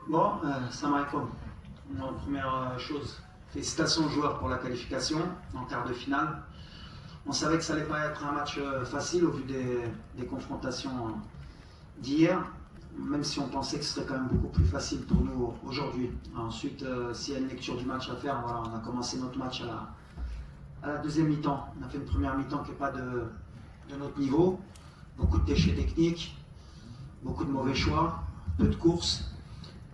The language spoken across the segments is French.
Bon, salam alaikum. Première chose, félicitations aux joueurs pour la qualification en quart de finale. On savait que ça allait pas être un match facile au vu des confrontations d'hier, même si on pensait que ce serait quand même beaucoup plus facile pour nous aujourd'hui. Ensuite, s'il y a une lecture du match à faire, voilà, on a commencé notre match à la deuxième mi-temps. On a fait une première mi-temps qui n'est pas de notre niveau. Beaucoup de déchets techniques, beaucoup de mauvais choix, peu de courses.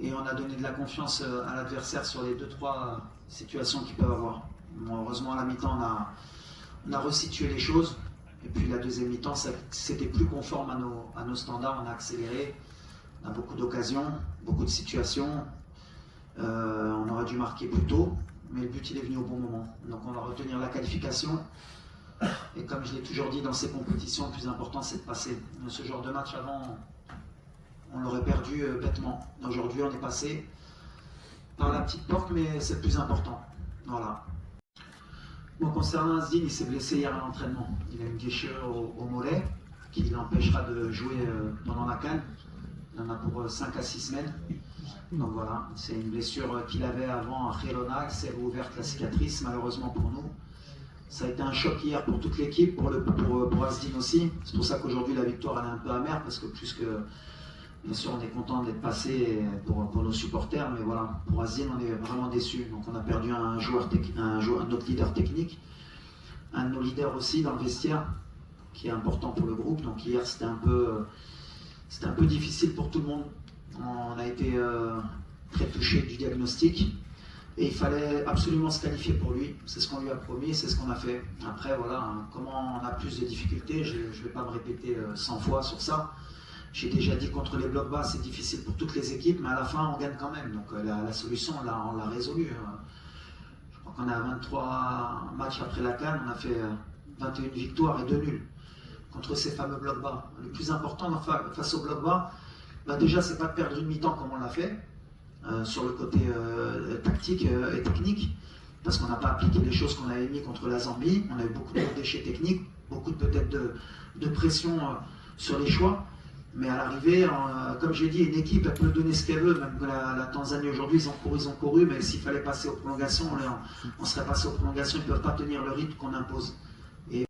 Et on a donné de la confiance à l'adversaire sur les 2-3 situations qu'ils peuvent avoir. Bon, heureusement, à la mi-temps, on a resitué les choses. Et puis la deuxième mi-temps, c'était plus conforme à nos standards. On a accéléré, on a beaucoup d'occasions, beaucoup de situations. On aurait dû marquer plus tôt, mais le but il est venu au bon moment. Donc on va retenir la qualification. Et comme je l'ai toujours dit dans ces compétitions, le plus important c'est de passer. Ce genre de match avant, on l'aurait perdu bêtement. Aujourd'hui, on est passé par la petite porte, mais c'est le plus important. Voilà. Bon, concernant Asdin, il s'est blessé hier à l'entraînement. Il a une déchirure au mollet qui l'empêchera de jouer pendant la CAN. Il en a pour 5 à 6 semaines. Donc voilà, c'est une blessure qu'il avait avant à Girona. Il s'est rouverte la cicatrice, malheureusement pour nous. Ça a été un choc hier pour toute l'équipe, pour Asdin aussi. C'est pour ça qu'aujourd'hui la victoire elle est un peu amère, parce que plus que... Bien sûr, on est content d'être passé pour nos supporters, mais voilà, pour Asdin, on est vraiment déçus. Donc, on a perdu un autre leader technique, un de nos leaders aussi dans le vestiaire, qui est important pour le groupe. Donc, hier, c'était un peu difficile pour tout le monde. On a été très touché du diagnostic et il fallait absolument se qualifier pour lui. C'est ce qu'on lui a promis, c'est ce qu'on a fait. Après, voilà, comment on a plus de difficultés, je ne vais pas me répéter 100 fois sur ça. J'ai déjà dit contre les blocs bas, c'est difficile pour toutes les équipes, mais à la fin, on gagne quand même. Donc la solution, on l'a résolue. Je crois qu'on est à 23 matchs après la CAN, on a fait 21 victoires et 2 nuls contre ces fameux blocs bas. Le plus important face aux blocs bas, bah déjà, c'est pas de perdre une mi-temps comme on l'a fait, sur le côté tactique et technique, parce qu'on n'a pas appliqué les choses qu'on avait mis contre la Zambie. On a eu beaucoup de déchets techniques, beaucoup peut-être de pression sur les choix. Mais à l'arrivée, comme j'ai dit, une équipe elle peut donner ce qu'elle veut. Même que la Tanzanie aujourd'hui, ils ont couru, mais s'il fallait passer aux prolongations, on serait passé aux prolongations. Ils ne peuvent pas tenir le rythme qu'on impose.